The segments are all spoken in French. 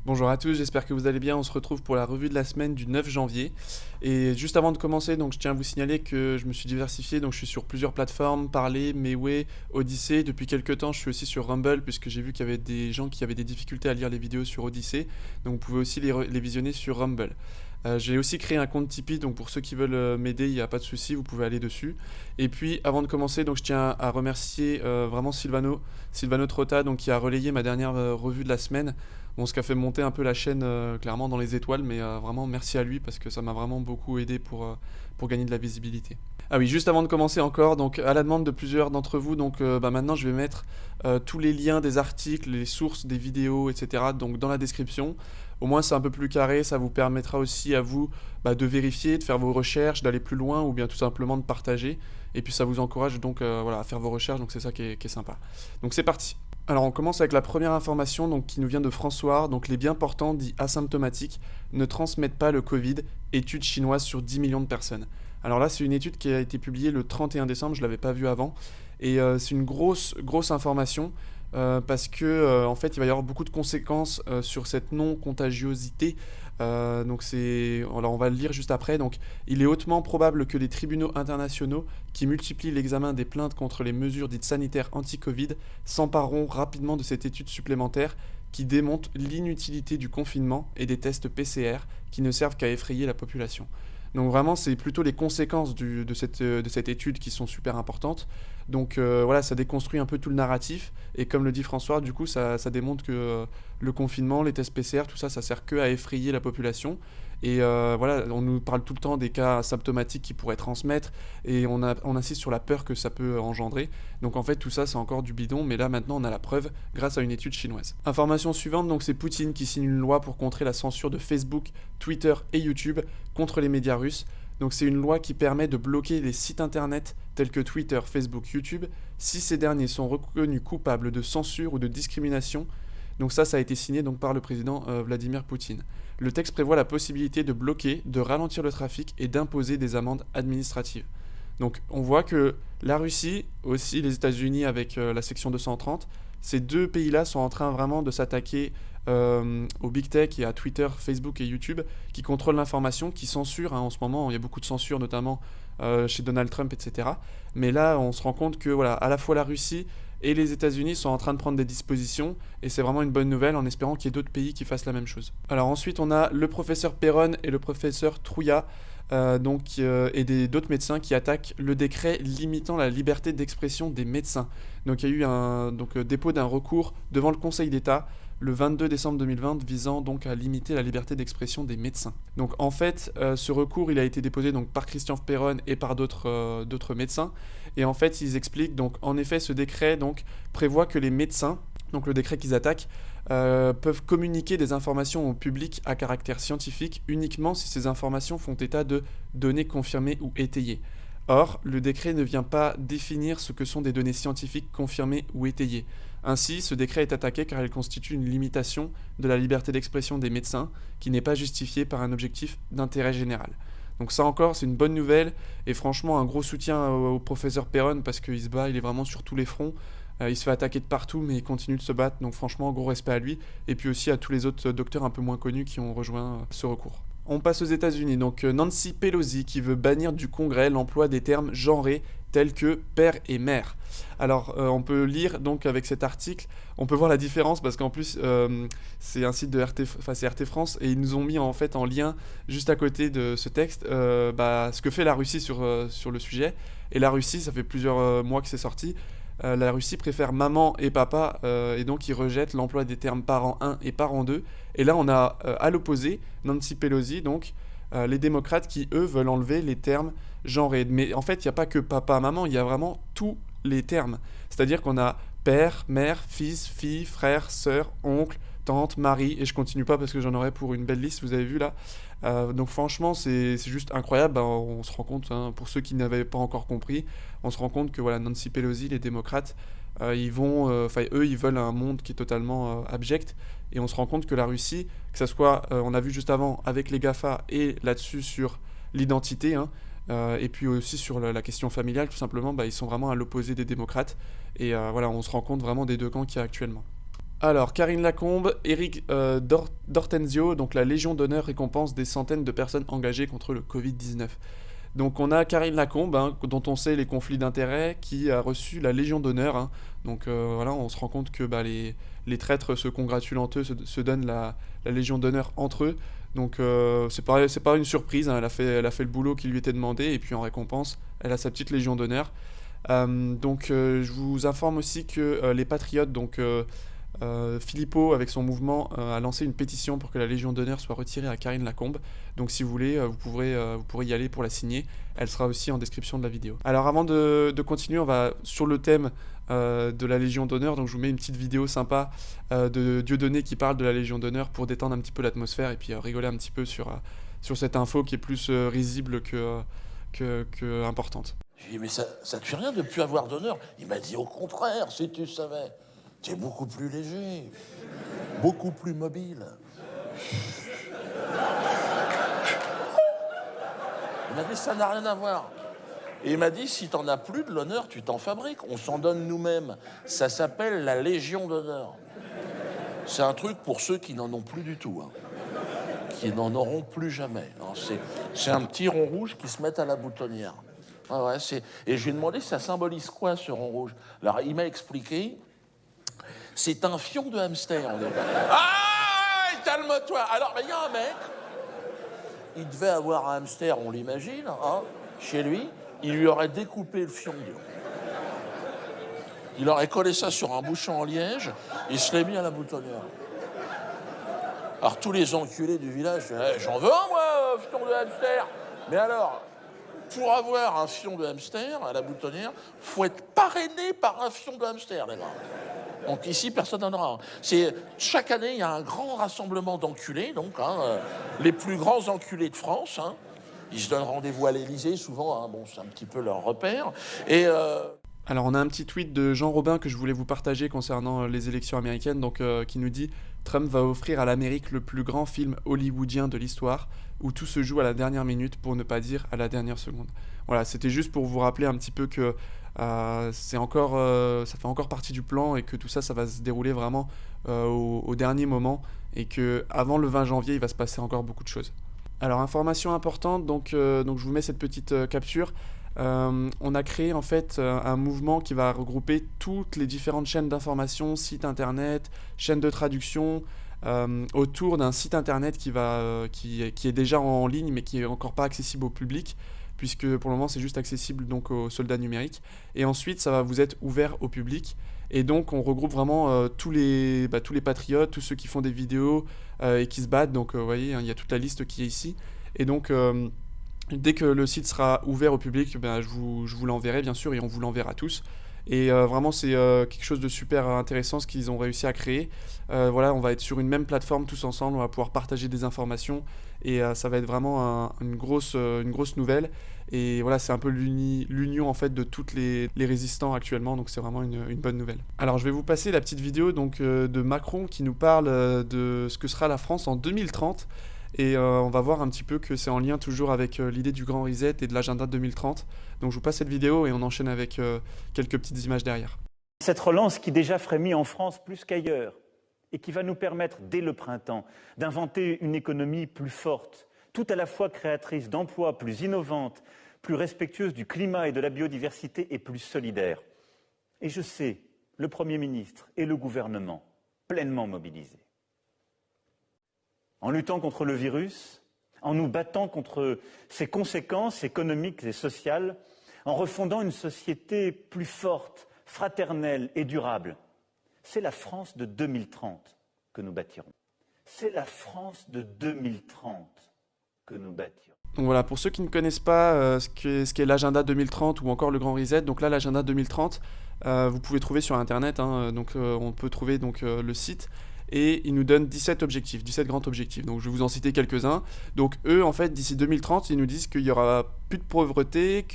Bonjour à tous, j'espère que vous allez bien. On se retrouve pour la revue de la semaine du 9 janvier. Et juste avant de commencer, donc je tiens à vous signaler que je me suis diversifié, donc je suis sur plusieurs plateformes, Parler, Meway, Odyssey. Depuis quelques temps, je suis aussi sur Rumble puisque j'ai vu qu'il y avait des gens qui avaient des difficultés à lire les vidéos sur Odyssey. Donc vous pouvez aussi les visionner sur Rumble. J'ai aussi créé un compte Tipeee, donc pour ceux qui veulent m'aider, il n'y a pas de souci, vous pouvez aller dessus. Et puis avant de commencer, donc je tiens à remercier vraiment Silvano Trotta, donc qui a relayé ma dernière revue de la semaine. Bon, ce qui a fait monter un peu la chaîne clairement dans les étoiles, mais vraiment merci à lui parce que ça m'a vraiment beaucoup aidé pour gagner de la visibilité. Ah oui, juste avant de commencer encore, donc à la demande de plusieurs d'entre vous, donc maintenant je vais mettre tous les liens des articles, les sources des vidéos, etc. donc dans la description. Au moins c'est un peu plus carré, ça vous permettra aussi à vous de vérifier, de faire vos recherches, d'aller plus loin ou bien tout simplement de partager. Et puis ça vous encourage donc voilà, à faire vos recherches, donc c'est ça qui est sympa. Donc c'est parti. Alors on commence avec la première information donc, qui nous vient de François. Donc les bien portants dits asymptomatiques ne transmettent pas le Covid, étude chinoise sur 10 millions de personnes. Alors là c'est une étude qui a été publiée le 31 décembre, je ne l'avais pas vue avant. Et c'est une grosse information parce que en fait il va y avoir beaucoup de conséquences sur cette non-contagiosité. Alors on va le lire juste après. Donc il est hautement probable que les tribunaux internationaux qui multiplient l'examen des plaintes contre les mesures dites sanitaires anti-Covid s'empareront rapidement de cette étude supplémentaire qui démontre l'inutilité du confinement et des tests PCR qui ne servent qu'à effrayer la population. Donc vraiment, c'est plutôt les conséquences de cette étude qui sont super importantes. Donc voilà, ça déconstruit un peu tout le narratif. Et comme le dit François, du coup, ça démontre que le confinement, les tests PCR, tout ça, ça sert que à effrayer la population. Et voilà, on nous parle tout le temps des cas asymptomatiques qui pourraient transmettre. Et on insiste sur la peur que ça peut engendrer. Donc en fait, tout ça, c'est encore du bidon. Mais là, maintenant, on a la preuve grâce à une étude chinoise. Information suivante, donc c'est Poutine qui signe une loi pour contrer la censure de Facebook, Twitter et YouTube contre les médias russes. Donc c'est une loi qui permet de bloquer les sites internet tels que Twitter, Facebook, YouTube si ces derniers sont reconnus coupables de censure ou de discrimination. Donc ça a été signé donc par le président Vladimir Poutine. Le texte prévoit la possibilité de bloquer, de ralentir le trafic et d'imposer des amendes administratives. Donc on voit que la Russie, aussi les États-Unis avec la section 230, ces deux pays-là sont en train vraiment de s'attaquer au big tech et à Twitter, Facebook et YouTube qui contrôlent l'information, qui censurent. En ce moment, il y a beaucoup de censure, notamment chez Donald Trump, etc. Mais là, on se rend compte que voilà, à la fois la Russie et les États-Unis sont en train de prendre des dispositions et c'est vraiment une bonne nouvelle en espérant qu'il y ait d'autres pays qui fassent la même chose. Alors ensuite, on a le professeur Perron et le professeur Trouillat et d'autres médecins qui attaquent le décret limitant la liberté d'expression des médecins. Donc il y a eu un dépôt d'un recours devant le Conseil d'État le 22 décembre 2020 visant donc à limiter la liberté d'expression des médecins. Donc en fait, ce recours il a été déposé donc par Christian Perron et par d'autres médecins. Et en fait, ils expliquent donc en effet ce décret donc prévoit que les médecins, donc le décret qu'ils attaquent, peuvent communiquer des informations au public à caractère scientifique uniquement si ces informations font état de données confirmées ou étayées. Or, le décret ne vient pas définir ce que sont des données scientifiques confirmées ou étayées. Ainsi, ce décret est attaqué car il constitue une limitation de la liberté d'expression des médecins qui n'est pas justifiée par un objectif d'intérêt général. Donc ça encore, c'est une bonne nouvelle et franchement un gros soutien au professeur Perron parce qu'il se bat, il est vraiment sur tous les fronts. Il se fait attaquer de partout mais il continue de se battre, donc franchement gros respect à lui et puis aussi à tous les autres docteurs un peu moins connus qui ont rejoint ce recours. On passe aux États-Unis, donc Nancy Pelosi qui veut bannir du Congrès l'emploi des termes genrés tels que père et mère. Alors on peut lire donc avec cet article, on peut voir la différence parce qu'en plus c'est un site de RT, enfin c'est RT France et ils nous ont mis en fait en lien juste à côté de ce texte ce que fait la Russie sur le sujet. Et la Russie, ça fait plusieurs mois que c'est sorti. La Russie préfère maman et papa et donc ils rejettent l'emploi des termes parent 1 et parent 2. Et là on a à l'opposé Nancy Pelosi, donc les démocrates qui eux veulent enlever les termes genrés. Mais en fait il n'y a pas que papa, maman, il y a vraiment tous les termes. C'est-à-dire qu'on a père, mère, fils, fille, frère, sœur, oncle, tante, mari, et je continue pas parce que j'en aurais pour une belle liste, vous avez vu là. Donc franchement c'est juste incroyable, on se rend compte, pour ceux qui n'avaient pas encore compris, on se rend compte que voilà, Nancy Pelosi, les démocrates, eux ils veulent un monde qui est totalement abject, et on se rend compte que la Russie, que ça soit, on a vu juste avant avec les GAFA et là-dessus sur l'identité, et puis aussi sur la question familiale tout simplement, ils sont vraiment à l'opposé des démocrates, et voilà, on se rend compte vraiment des deux camps qu'il y a actuellement. Alors, Karine Lacombe, Éric D'Ortenzio, donc la Légion d'honneur récompense des centaines de personnes engagées contre le Covid-19. Donc on a Karine Lacombe, hein, dont on sait les conflits d'intérêts, qui a reçu la Légion d'honneur, hein. Donc voilà, on se rend compte que bah, les traîtres se congratulent entre eux, se donnent la Légion d'honneur entre eux. Donc c'est pas une surprise, hein, elle a fait le boulot qui lui était demandé, et puis en récompense, elle a sa petite Légion d'honneur. Je vous informe aussi que les Patriotes, Philippot, avec son mouvement, a lancé une pétition pour que la Légion d'honneur soit retirée à Karine Lacombe. Donc si vous voulez, vous pourrez y aller pour la signer. Elle sera aussi en description de la vidéo. Alors avant de continuer, on va sur le thème de la Légion d'honneur. Donc je vous mets une petite vidéo sympa de Dieudonné qui parle de la Légion d'honneur pour détendre un petit peu l'atmosphère et puis rigoler un petit peu sur cette info qui est plus risible que importante. J'ai dit, mais ça te fait rien de ne plus avoir d'honneur? Il m'a dit, au contraire, si tu savais. Tu es beaucoup plus léger, beaucoup plus mobile. Il m'a dit, ça n'a rien à voir. Et il m'a dit, si t'en as plus de l'honneur, tu t'en fabriques. On s'en donne nous-mêmes. Ça s'appelle la Légion d'honneur. C'est un truc pour ceux qui n'en ont plus du tout, hein. Qui n'en auront plus jamais. C'est un petit rond rouge qui se met à la boutonnière. Ah ouais, et je lui ai demandé, ça symbolise quoi, ce rond rouge? Alors, il m'a expliqué, c'est un fion de hamster. Ah, calme-toi. Alors, il y a un mec, il devait avoir un hamster, on l'imagine, hein, chez lui. Il lui aurait découpé le fion. Il aurait collé ça sur un bouchon en liège, il se l'est mis à la boutonnière. Alors, tous les enculés du village, j'en veux un, moi, fion de hamster. Mais alors, pour avoir un fion de hamster à la boutonnière, faut être parrainé par un fion de hamster, les gars. Donc ici, personne n'en aura. Chaque année, il y a un grand rassemblement d'enculés, donc, hein, les plus grands enculés de France. Hein. Ils se donnent rendez-vous à l'Élysée, souvent, hein, bon, c'est un petit peu leur repère. Alors on a un petit tweet de Jean Robin que je voulais vous partager concernant les élections américaines, qui nous dit « Trump va offrir à l'Amérique le plus grand film hollywoodien de l'histoire, où tout se joue à la dernière minute, pour ne pas dire à la dernière seconde. » Voilà, c'était juste pour vous rappeler un petit peu que ça fait encore partie du plan et que tout ça va se dérouler vraiment au dernier moment et que avant le 20 janvier, il va se passer encore beaucoup de choses. Alors, information importante, donc je vous mets cette petite capture. On a créé en fait un mouvement qui va regrouper toutes les différentes chaînes d'information, sites internet, chaînes de traduction, autour d'un site internet qui est déjà en ligne mais qui est encore pas accessible au public, puisque pour le moment c'est juste accessible donc aux soldats numériques. Et ensuite ça va vous être ouvert au public. Et donc on regroupe vraiment tous les patriotes, tous ceux qui font des vidéos et qui se battent. Donc vous voyez, hein, il y a toute la liste qui est ici. Et donc dès que le site sera ouvert au public, je vous l'enverrai bien sûr et on vous l'enverra tous. Et vraiment c'est quelque chose de super intéressant ce qu'ils ont réussi à créer. Voilà, on va être sur une même plateforme tous ensemble, on va pouvoir partager des informations et ça va être vraiment une grosse nouvelle. Et voilà, c'est un peu l'union en fait de toutes les résistants actuellement, donc c'est vraiment une bonne nouvelle. Alors je vais vous passer la petite vidéo de Macron qui nous parle de ce que sera la France en 2030. Et on va voir un petit peu que c'est en lien toujours avec l'idée du grand reset et de l'agenda 2030. Donc je vous passe cette vidéo et on enchaîne avec quelques petites images derrière. Cette relance qui déjà frémit en France plus qu'ailleurs et qui va nous permettre dès le printemps d'inventer une économie plus forte, tout à la fois créatrice d'emplois, plus innovante, plus respectueuse du climat et de la biodiversité et plus solidaire. Et je sais le Premier ministre et le gouvernement pleinement mobilisés. En luttant contre le virus, en nous battant contre ses conséquences économiques et sociales, en refondant une société plus forte, fraternelle et durable. C'est la France de 2030 que nous bâtirons. C'est la France de 2030 que nous bâtirons. Donc voilà, pour ceux qui ne connaissent pas ce qu'est l'agenda 2030 ou encore le grand reset, donc là l'agenda 2030, vous pouvez trouver sur internet, hein, on peut trouver le site. Et ils nous donnent 17 objectifs, 17 grands objectifs. Donc je vais vous en citer quelques-uns. Donc eux, en fait, d'ici 2030, ils nous disent qu'il n'y aura plus de pauvreté,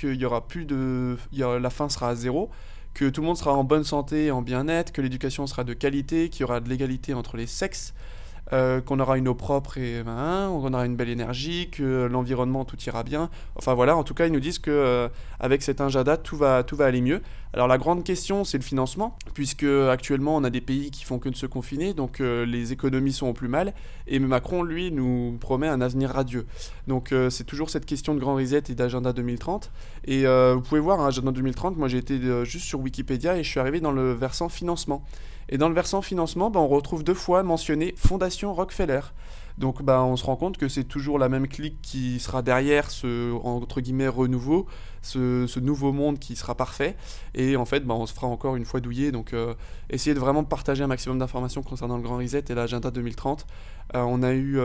la faim sera à zéro, que tout le monde sera en bonne santé et en bien-être, que l'éducation sera de qualité, qu'il y aura de l'égalité entre les sexes, qu'on aura une eau propre et qu'on aura une belle énergie, que l'environnement, tout ira bien. Enfin voilà, en tout cas, ils nous disent que avec cet agenda, tout va aller mieux. Alors la grande question, c'est le financement, puisque actuellement on a des pays qui font que de se confiner, donc les économies sont au plus mal, et Macron, lui, nous promet un avenir radieux. Donc c'est toujours cette question de grand reset et d'agenda 2030, et vous pouvez voir, hein, agenda 2030, moi j'ai été juste sur Wikipédia et je suis arrivé dans le versant financement. Et dans le versant financement, on retrouve 2 fois mentionné Fondation Rockefeller. Donc on se rend compte que c'est toujours la même clique qui sera derrière ce, entre guillemets, renouveau, ce nouveau monde qui sera parfait. Et en fait, on se fera encore une fois douiller. Donc essayez de vraiment partager un maximum d'informations concernant le Grand Reset et l'agenda 2030. On a eu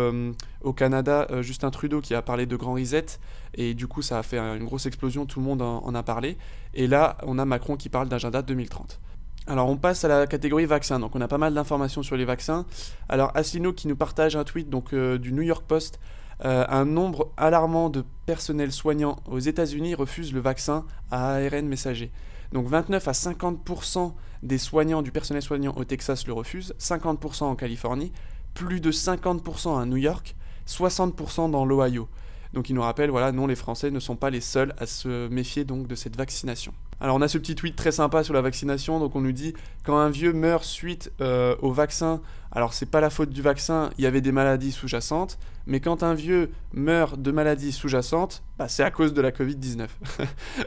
au Canada Justin Trudeau qui a parlé de Grand Reset. Et du coup, ça a fait une grosse explosion, tout le monde en a parlé. Et là, on a Macron qui parle d'agenda 2030. Alors on passe à la catégorie vaccins, donc on a pas mal d'informations sur les vaccins. Alors Asselineau qui nous partage un tweet du New York Post, un nombre alarmant de personnels soignants aux États-Unis refuse le vaccin à ARN messager. Donc 29 à 50% des soignants, du personnel soignant au Texas le refusent, 50% en Californie, plus de 50% à New York, 60% dans l'Ohio. Donc il nous rappelle, voilà, non, les Français ne sont pas les seuls à se méfier donc de cette vaccination. Alors on a ce petit tweet très sympa sur la vaccination, donc on nous dit quand un vieux meurt suite au vaccin, alors c'est pas la faute du vaccin, il y avait des maladies sous-jacentes, mais quand un vieux meurt de maladies sous-jacentes, c'est à cause de la Covid-19.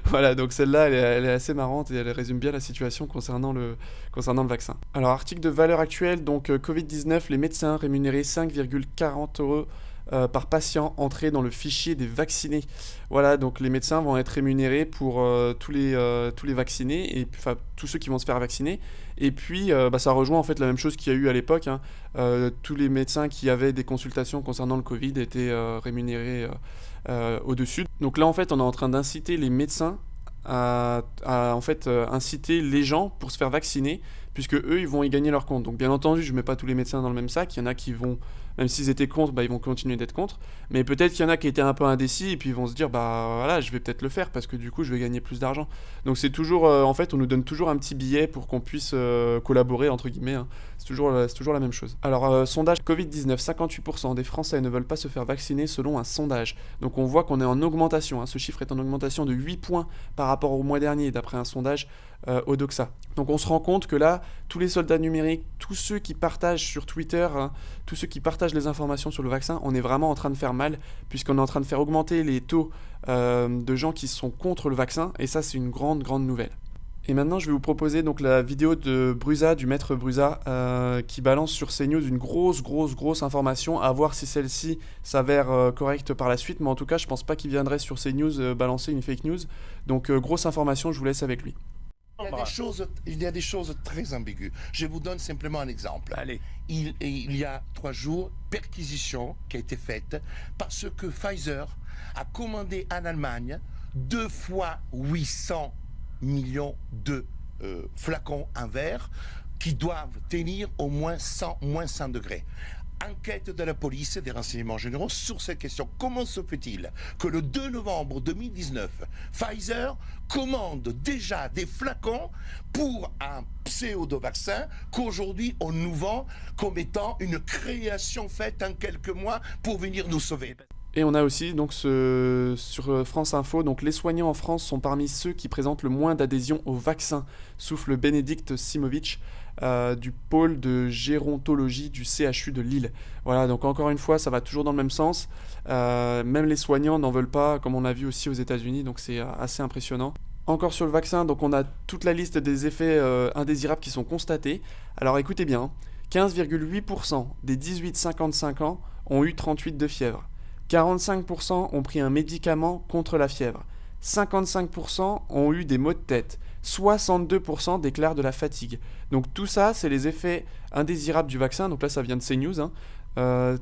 Voilà, donc celle-là elle est assez marrante et elle résume bien la situation concernant le vaccin. Alors article de Valeurs Actuelles, donc Covid-19, les médecins rémunérés 5,40 € par patient entré dans le fichier des vaccinés. Voilà, donc les médecins vont être rémunérés pour tous les vaccinés, et enfin tous ceux qui vont se faire vacciner. Et puis ça rejoint en fait la même chose qu'il y a eu à l'époque, hein. Tous les médecins qui avaient des consultations concernant le Covid étaient rémunérés au-dessus. Donc là en fait on est en train d'inciter les médecins à en fait inciter les gens pour se faire vacciner, puisque eux ils vont y gagner leur compte. Donc bien entendu je mets pas tous les médecins dans le même sac, il y en a qui vont, même s'ils étaient contre, ils vont continuer d'être contre, mais peut-être qu'il y en a qui étaient un peu indécis et puis ils vont se dire voilà, je vais peut-être le faire parce que du coup je vais gagner plus d'argent. Donc c'est toujours en fait on nous donne toujours un petit billet pour qu'on puisse collaborer entre guillemets, hein. C'est toujours la même chose. Alors sondage Covid-19, 58% des Français ne veulent pas se faire vacciner selon un sondage. Donc on voit qu'on est en augmentation, hein. Ce chiffre est en augmentation de 8 points par rapport au mois dernier d'après un sondage Odoxa. Donc on se rend compte que là, tous les soldats numériques, tous ceux qui partagent sur Twitter, hein, tous ceux qui partagent les informations sur le vaccin, on est vraiment en train de faire mal, puisqu'on est en train de faire augmenter les taux de gens qui sont contre le vaccin, et ça c'est une grande nouvelle. Et maintenant je vais vous proposer donc la vidéo de Brusa, du maître Brusa, qui balance sur CNews une grosse information, à voir si celle-ci s'avère correcte par la suite, mais en tout cas je pense pas qu'il viendrait sur CNews balancer une fake news, donc grosse information, je vous laisse avec lui. Il y a des choses très ambiguës. Je vous donne simplement un exemple. Allez. Il y a 3 jours, perquisition qui a été faite parce que Pfizer a commandé en Allemagne 2 fois 800 millions de flacons en verre qui doivent tenir au moins 100 degrés. Enquête de la police et des renseignements généraux sur cette question. Comment se fait-il que le 2 novembre 2019, Pfizer commande déjà des flacons pour un pseudo-vaccin qu'aujourd'hui on nous vend comme étant une création faite en quelques mois pour venir nous sauver? Et on a aussi donc sur France Info, donc les soignants en France sont parmi ceux qui présentent le moins d'adhésion au vaccin, souffle Bénédicte Simovic du pôle de gérontologie du CHU de Lille. Voilà, donc encore une fois, ça va toujours dans le même sens. Même les soignants n'en veulent pas, comme on a vu aussi aux États-Unis, donc c'est assez impressionnant. Encore sur le vaccin, donc on a toute la liste des effets indésirables qui sont constatés. Alors écoutez bien, 15,8% des 18-55 ans ont eu 38 de fièvre. 45% ont pris un médicament contre la fièvre. 55% ont eu des maux de tête. 62% déclarent de la fatigue. Donc tout ça, c'est les effets indésirables du vaccin. Donc là, ça vient de CNews, hein.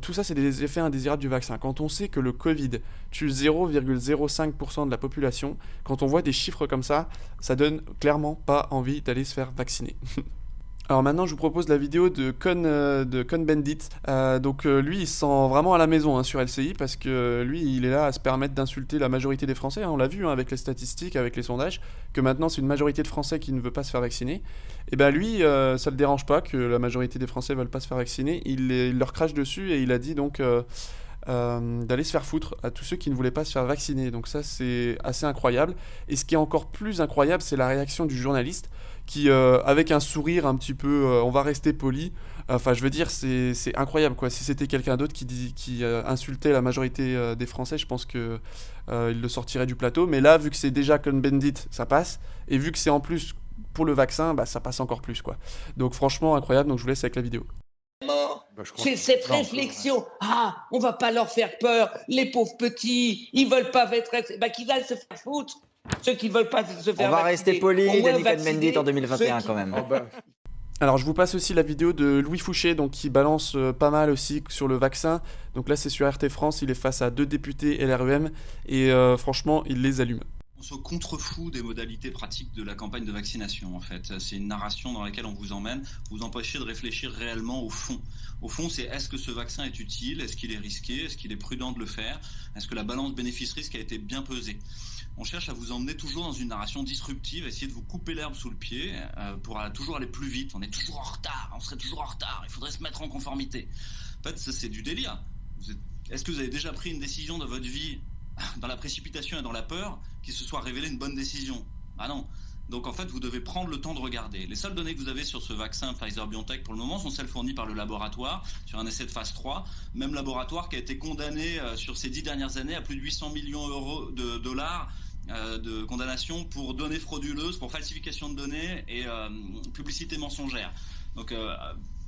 Tout ça, c'est des effets indésirables du vaccin. Quand on sait que le Covid tue 0,05% de la population, quand on voit des chiffres comme ça donne clairement pas envie d'aller se faire vacciner. Alors maintenant, je vous propose la vidéo de Cohn-Bendit. Lui, il se sent vraiment à la maison, hein, sur LCI, parce que lui, il est là à se permettre d'insulter la majorité des Français, hein. On l'a vu, hein, avec les statistiques, avec les sondages, que maintenant c'est une majorité de Français qui ne veut pas se faire vacciner. Et ben lui, ça le dérange pas que la majorité des Français veulent pas se faire vacciner. Il leur crache dessus et il a dit donc d'aller se faire foutre à tous ceux qui ne voulaient pas se faire vacciner. Donc ça, c'est assez incroyable. Et ce qui est encore plus incroyable, c'est la réaction du journaliste qui, avec un sourire un petit peu, on va rester poli, enfin je veux dire, c'est incroyable quoi. Si c'était quelqu'un d'autre qui insultait la majorité des Français, je pense que il le sortirait du plateau. Mais là, vu que c'est déjà Cohn-Bendit, ça passe. Et vu que c'est en plus pour le vaccin, bah, ça passe encore plus quoi. Donc franchement, incroyable. Donc je vous laisse avec la vidéo. C'est cette réflexion. Ah, on va pas leur faire peur. Les pauvres petits, ils veulent pas être. Bah, qu'ils aillent se faire foutre. Ceux qui veulent pas se faire. On va rester poli, Denis Cohn-Bendit en 2021 quand même. Alors je vous passe aussi la vidéo de Louis Fouché, donc qui balance pas mal aussi sur le vaccin. Donc là c'est sur RT France, il est face à 2 députés LREM et franchement il les allume. On se contrefout des modalités pratiques de la campagne de vaccination en fait. C'est une narration dans laquelle on vous emmène, vous empêchez de réfléchir réellement au fond. Au fond, c'est est-ce que ce vaccin est utile, est-ce qu'il est risqué, est-ce qu'il est prudent de le faire, est-ce que la balance bénéfice-risque a été bien pesée. On cherche à vous emmener toujours dans une narration disruptive, essayer de vous couper l'herbe sous le pied pour toujours aller plus vite. On est toujours en retard, on serait toujours en retard, il faudrait se mettre en conformité. En fait, ça, c'est du délire. Est-ce que vous avez déjà pris une décision de votre vie dans la précipitation et dans la peur qui se soit révélée une bonne décision? Ah non. Donc en fait, vous devez prendre le temps de regarder. Les seules données que vous avez sur ce vaccin Pfizer-BioNTech pour le moment sont celles fournies par le laboratoire sur un essai de phase 3, même laboratoire qui a été condamné sur ces 10 dernières années à plus de 800 millions de dollars de condamnation pour données frauduleuses, pour falsification de données et publicité mensongère. Donc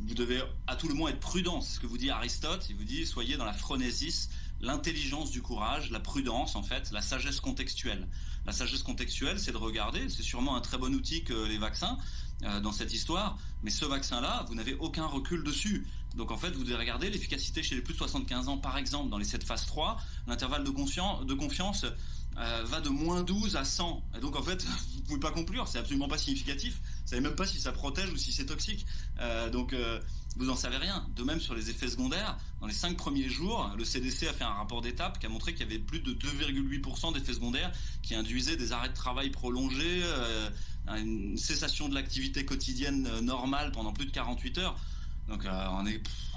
vous devez à tout le moins être prudent, c'est ce que vous dit Aristote, il vous dit soyez dans la phronésis, l'intelligence du courage, la prudence en fait, la sagesse contextuelle. La sagesse contextuelle, c'est de regarder, c'est sûrement un très bon outil que les vaccins dans cette histoire, mais ce vaccin-là, vous n'avez aucun recul dessus. Donc en fait, vous devez regarder l'efficacité chez les plus de 75 ans, par exemple, dans les 7 phases 3, l'intervalle de confiance va de -12 à 100. Et donc en fait, vous ne pouvez pas conclure, c'est absolument pas significatif. Vous ne savez même pas si ça protège ou si c'est toxique. Vous n'en savez rien. De même sur les effets secondaires, dans les 5 premiers jours, le CDC a fait un rapport d'étape qui a montré qu'il y avait plus de 2,8% d'effets secondaires qui induisaient des arrêts de travail prolongés, une cessation de l'activité quotidienne normale pendant plus de 48 heures. Donc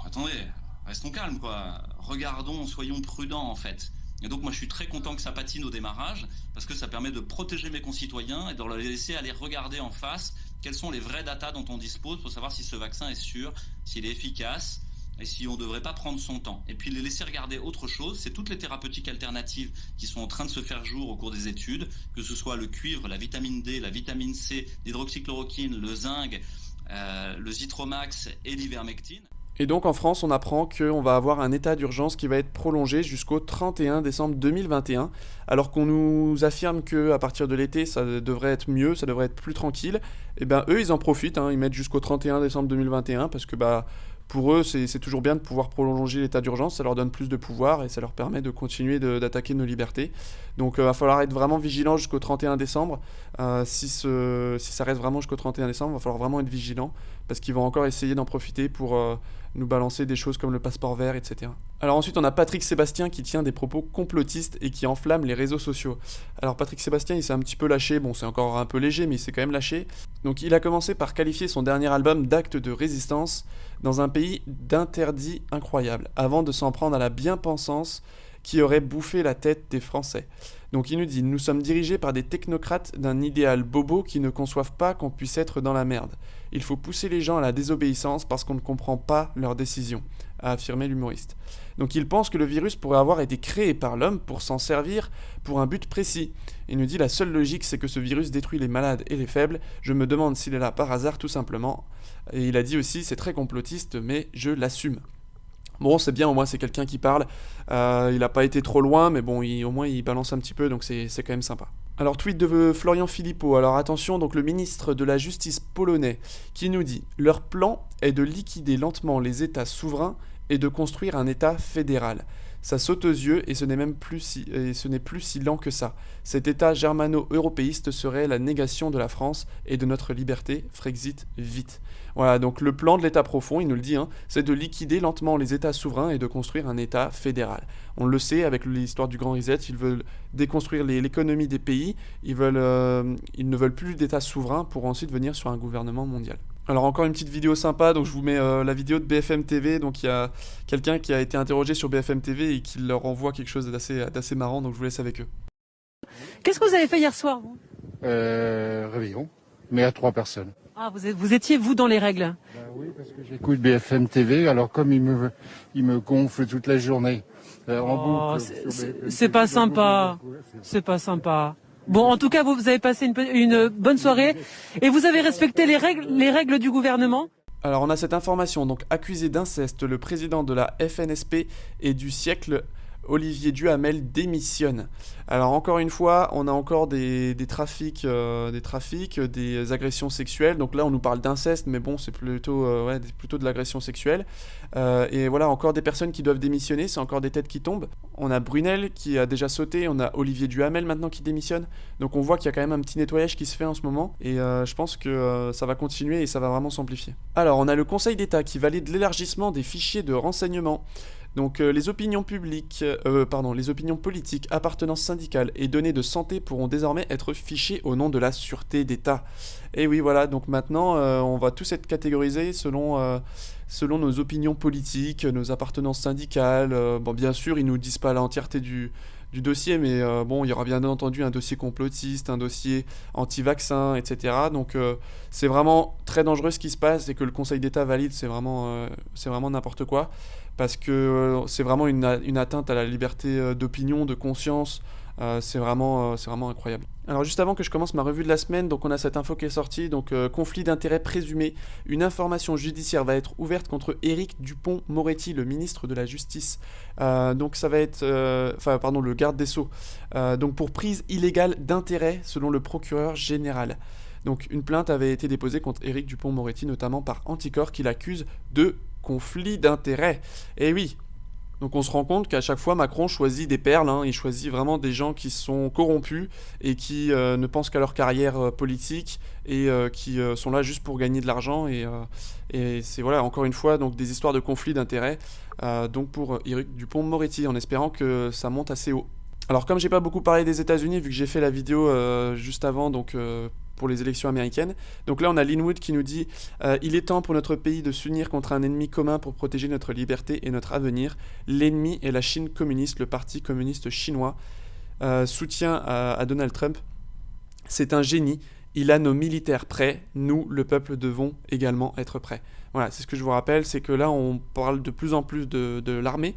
attendez, restons calmes quoi. Regardons, soyons prudents en fait. Et donc moi je suis très content que ça patine au démarrage parce que ça permet de protéger mes concitoyens et de leur laisser aller regarder en face quelles sont les vraies datas dont on dispose pour savoir si ce vaccin est sûr, s'il est efficace et si on ne devrait pas prendre son temps. Et puis les laisser regarder autre chose, c'est toutes les thérapeutiques alternatives qui sont en train de se faire jour au cours des études, que ce soit le cuivre, la vitamine D, la vitamine C, l'hydroxychloroquine, le zinc, le Zithromax et l'ivermectine. Et donc en France, on apprend qu'on va avoir un état d'urgence qui va être prolongé jusqu'au 31 décembre 2021, alors qu'on nous affirme qu'à partir de l'été, ça devrait être mieux, ça devrait être plus tranquille. Et bien eux, ils en profitent, ils mettent jusqu'au 31 décembre 2021, parce que pour eux, c'est toujours bien de pouvoir prolonger l'état d'urgence, ça leur donne plus de pouvoir et ça leur permet de continuer d'attaquer nos libertés. Donc il va falloir être vraiment vigilant jusqu'au 31 décembre. Si ça reste vraiment jusqu'au 31 décembre, il va falloir vraiment être vigilant, parce qu'ils vont encore essayer d'en profiter pour nous balancer des choses comme le passeport vert, etc. Alors ensuite, on a Patrick Sébastien qui tient des propos complotistes et qui enflamme les réseaux sociaux. Alors Patrick Sébastien, il s'est un petit peu lâché, bon c'est encore un peu léger, mais il s'est quand même lâché. Donc il a commencé par qualifier son dernier album d'acte de résistance dans un pays d'interdits incroyables, avant de s'en prendre à la bien-pensance qui aurait bouffé la tête des Français. Donc il nous dit « Nous sommes dirigés par des technocrates d'un idéal bobo qui ne conçoivent pas qu'on puisse être dans la merde. Il faut pousser les gens à la désobéissance parce qu'on ne comprend pas leurs décisions », a affirmé l'humoriste. Donc il pense que le virus pourrait avoir été créé par l'homme pour s'en servir pour un but précis. Il nous dit « La seule logique, c'est que ce virus détruit les malades et les faibles. Je me demande s'il est là par hasard, tout simplement. » Et il a dit aussi « C'est très complotiste, mais je l'assume. » Bon, c'est bien, au moins c'est quelqu'un qui parle. Il n'a pas été trop loin, mais bon, au moins il balance un petit peu, donc c'est quand même sympa. Alors, tweet de Florian Philippot. Alors attention, donc le ministre de la Justice polonais qui nous dit « Leur plan est de liquider lentement les États souverains et de construire un État fédéral. Ça saute aux yeux et ce n'est plus si lent que ça. Cet État germano-européiste serait la négation de la France et de notre liberté. Frexit vite. » Voilà, donc le plan de l'État profond, il nous le dit, c'est de liquider lentement les États souverains et de construire un État fédéral. On le sait, avec l'histoire du Grand Reset, ils veulent déconstruire l'économie des pays, ils ne veulent plus d'État souverain pour ensuite venir sur un gouvernement mondial. Alors encore une petite vidéo sympa, donc je vous mets la vidéo de BFM TV, donc il y a quelqu'un qui a été interrogé sur BFM TV et qui leur envoie quelque chose d'assez marrant, donc je vous laisse avec eux. Qu'est-ce que vous avez fait hier soir, vous ? Réveillon, mais à 3 personnes. Ah, vous étiez, vous, dans les règles ? Oui, parce que j'écoute BFM TV, alors comme il me gonfle toute la journée. C'est pas sympa, c'est pas sympa. Bon, en tout cas, vous avez passé une bonne soirée et vous avez respecté les règles du gouvernement ? Alors on a cette information, donc accusé d'inceste, le président de la FNSP et du siècle, Olivier Duhamel, démissionne. Alors encore une fois, on a encore des trafics, des agressions sexuelles. Donc là, on nous parle d'inceste, mais bon, c'est plutôt de l'agression sexuelle. Et voilà, encore des personnes qui doivent démissionner, c'est encore des têtes qui tombent. On a Brunel qui a déjà sauté, on a Olivier Duhamel maintenant qui démissionne. Donc on voit qu'il y a quand même un petit nettoyage qui se fait en ce moment. Et je pense que ça va continuer et ça va vraiment s'amplifier. Alors on a le Conseil d'État qui valide l'élargissement des fichiers de renseignement. Donc les opinions politiques, appartenance syndicale et données de santé pourront désormais être fichées au nom de la sûreté d'État. Et oui, voilà, donc maintenant on va tous être catégorisés selon nos opinions politiques, nos appartenances syndicales. Bon, bien sûr, ils nous disent pas l'entièreté du dossier, mais bon, il y aura bien entendu un dossier complotiste, un dossier anti-vaccin, etc. Donc c'est vraiment très dangereux ce qui se passe et que le Conseil d'État valide, c'est vraiment n'importe quoi. Parce que c'est vraiment une atteinte à la liberté d'opinion, de conscience. C'est vraiment incroyable. Alors juste avant que je commence ma revue de la semaine, donc on a cette info qui est sortie, donc conflit d'intérêts présumé. Une information judiciaire va être ouverte contre Éric Dupond-Moretti, le ministre de la Justice. Donc ça va être, le garde des Sceaux. Donc pour prise illégale d'intérêts selon le procureur général. Donc une plainte avait été déposée contre Éric Dupond-Moretti, notamment par Anticor, qui l'accuse de conflit d'intérêts. Et oui, donc on se rend compte qu'à chaque fois Macron choisit des perles, il choisit vraiment des gens qui sont corrompus et qui ne pensent qu'à leur carrière politique et qui sont là juste pour gagner de l'argent et c'est voilà encore une fois donc des histoires de conflit d'intérêts donc pour Éric Dupond-Moretti en espérant que ça monte assez haut. Alors comme j'ai pas beaucoup parlé des États-Unis vu que j'ai fait la vidéo juste avant donc pour les élections américaines. Donc là, on a Linwood qui nous dit « Il est temps pour notre pays de s'unir contre un ennemi commun pour protéger notre liberté et notre avenir. L'ennemi est la Chine communiste, le parti communiste chinois. Soutien à Donald Trump. C'est un génie. Il a nos militaires prêts. Nous, le peuple, devons également être prêts. » Voilà, c'est ce que je vous rappelle, c'est que là, on parle de plus en plus de l'armée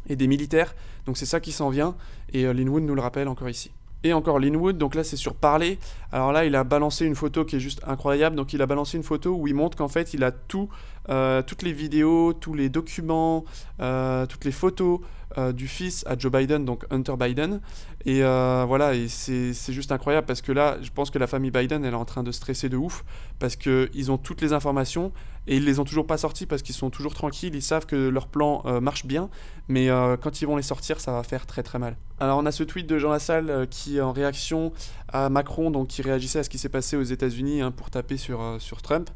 et des militaires. Donc c'est ça qui s'en vient. Et Linwood nous le rappelle encore ici. Et encore Linwood, donc là c'est sur Parler. Alors là il a balancé une photo qui est juste incroyable. Donc il a balancé une photo où il montre qu'en fait il a toutes les vidéos, tous les documents, toutes les photos du fils à Joe Biden, donc Hunter Biden. Et voilà, et c'est juste incroyable parce que là je pense que la famille Biden elle est en train de stresser de ouf parce qu'ils ont toutes les informations et ils les ont toujours pas sorties parce qu'ils sont toujours tranquilles, ils savent que leur plan marche bien, mais quand ils vont les sortir ça va faire très très mal. Alors on a ce tweet de Jean Lassalle qui en réaction à Macron, donc qui réagissait à ce qui s'est passé aux États-Unis pour taper sur Trump.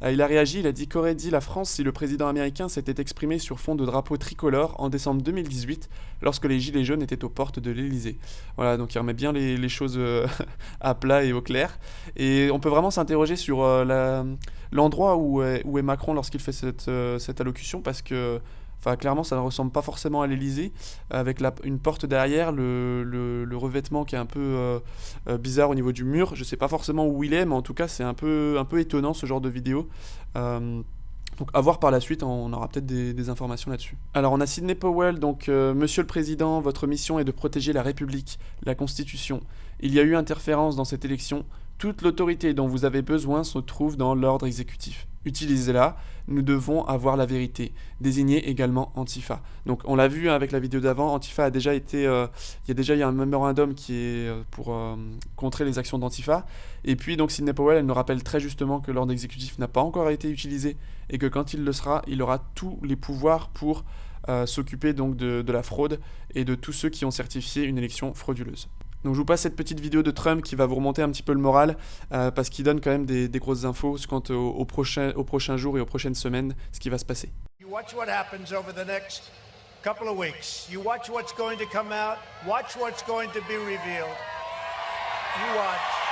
Il a réagi, il a dit qu'aurait dit la France si le président américain s'était exprimé sur fond de drapeau tricolore en décembre 2018 lorsque les gilets jaunes étaient aux portes de l'Elysée. Voilà, donc il remet bien les choses à plat et au clair. Et on peut vraiment s'interroger sur l'endroit où est Macron lorsqu'il fait cette allocution parce que clairement, ça ne ressemble pas forcément à l'Elysée, avec une porte derrière, le revêtement qui est un peu bizarre au niveau du mur. Je ne sais pas forcément où il est, mais en tout cas, c'est un peu étonnant ce genre de vidéo. Donc à voir par la suite, on aura peut-être des informations là-dessus. Alors on a Sidney Powell, donc Monsieur le Président, votre mission est de protéger la République, la Constitution. Il y a eu interférence dans cette élection. Toute l'autorité dont vous avez besoin se trouve dans l'ordre exécutif. Utilisez-la, nous devons avoir la vérité. Désignez également Antifa. Donc on l'a vu avec la vidéo d'avant, Antifa a déjà été... il y a un mémorandum qui est pour contrer les actions d'Antifa. Et puis donc Sidney Powell, elle nous rappelle très justement que l'ordre exécutif n'a pas encore été utilisé et que quand il le sera, il aura tous les pouvoirs pour s'occuper donc de la fraude et de tous ceux qui ont certifié une élection frauduleuse. Donc je vous passe cette petite vidéo de Trump qui va vous remonter un petit peu le moral parce qu'il donne quand même des grosses infos quant aux prochains jours et aux prochaines semaines, ce qui va se passer. You watch what happens over the next couple of weeks. You watch what's going to come out. Watch what's going to be revealed. You watch.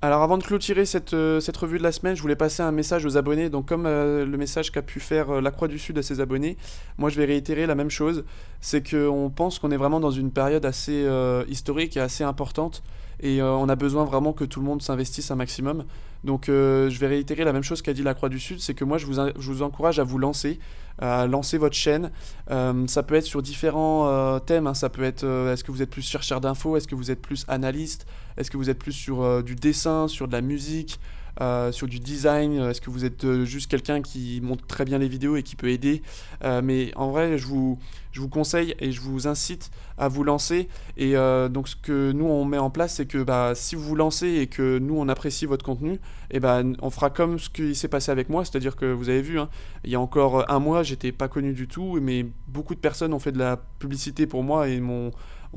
Alors avant de clôturer cette revue de la semaine, je voulais passer un message aux abonnés. Donc comme le message qu'a pu faire la Croix du Sud à ses abonnés, moi je vais réitérer la même chose. C'est qu'on pense qu'on est vraiment dans une période assez historique et assez importante. Et on a besoin vraiment que tout le monde s'investisse un maximum. Donc je vais réitérer la même chose qu'a dit la Croix du Sud, c'est que moi je vous encourage à vous lancer votre chaîne. Ça peut être sur différents thèmes, hein. Ça peut être est-ce que vous êtes plus chercheur d'infos, est-ce que vous êtes plus analyste, est-ce que vous êtes plus sur du dessin, sur de la musique, sur du design, est-ce que vous êtes juste quelqu'un qui monte très bien les vidéos et qui peut aider. Mais en vrai je vous conseille et je vous incite à vous lancer. Et donc ce que nous on met en place, c'est que si vous vous lancez et que nous on apprécie votre contenu, et on fera comme ce qui s'est passé avec moi. C'est-à-dire que vous avez vu, hein, il y a encore un mois j'étais pas connu du tout, mais beaucoup de personnes ont fait de la publicité pour moi et ont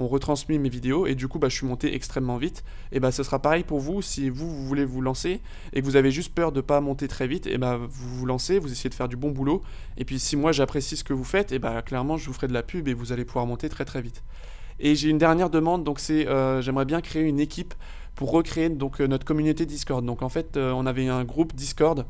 retransmis mes vidéos, et du coup je suis monté extrêmement vite. Et ce sera pareil pour vous. Si vous voulez vous lancer et que vous avez juste peur de pas monter très vite, et vous vous lancez, vous essayez de faire du bon boulot, et puis si moi j'apprécie ce que vous faites, et clairement je vous ferai de la pub et vous allez pouvoir monter très très vite. Et j'ai une dernière demande, donc c'est j'aimerais bien créer une équipe pour recréer donc notre communauté Discord. Donc en fait on avait un groupe Discord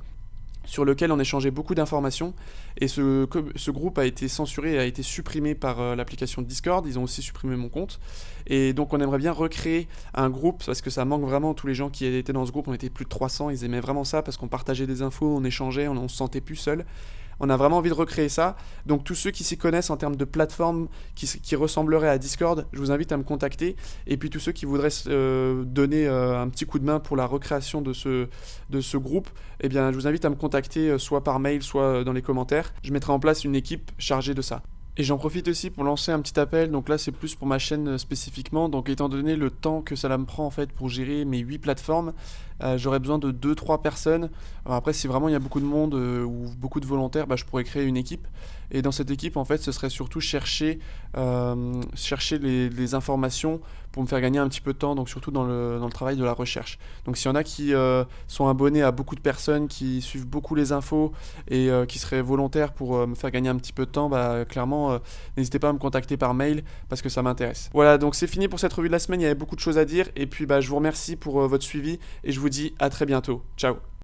sur lequel on échangeait beaucoup d'informations, et ce groupe a été censuré et a été supprimé par l'application Discord. Ils ont aussi supprimé mon compte, et donc on aimerait bien recréer un groupe parce que ça manque vraiment. Tous les gens qui étaient dans ce groupe, on était plus de 300, ils aimaient vraiment ça parce qu'on partageait des infos, on échangeait, on se sentait plus seul. On a vraiment envie de recréer ça. Donc tous ceux qui s'y connaissent en termes de plateforme qui ressemblerait à Discord, je vous invite à me contacter. Et puis tous ceux qui voudraient donner un petit coup de main pour la recréation de ce groupe, eh bien je vous invite à me contacter soit par mail, soit dans les commentaires. Je mettrai en place une équipe chargée de ça. Et j'en profite aussi pour lancer un petit appel. Donc là c'est plus pour ma chaîne spécifiquement. Donc étant donné le temps que ça me prend en fait pour gérer mes 8 plateformes, j'aurais besoin de 2-3 personnes. Alors après si vraiment il y a beaucoup de monde ou beaucoup de volontaires, je pourrais créer une équipe. Et dans cette équipe en fait ce serait surtout chercher les informations pour me faire gagner un petit peu de temps, donc surtout dans le travail de la recherche. Donc s'il y en a qui sont abonnés à beaucoup de personnes, qui suivent beaucoup les infos et qui seraient volontaires pour me faire gagner un petit peu de temps, clairement n'hésitez pas à me contacter par mail parce que ça m'intéresse. Voilà, donc c'est fini pour cette revue de la semaine. Il y avait beaucoup de choses à dire, et puis je vous remercie pour votre suivi et je vous dis à très bientôt. Ciao.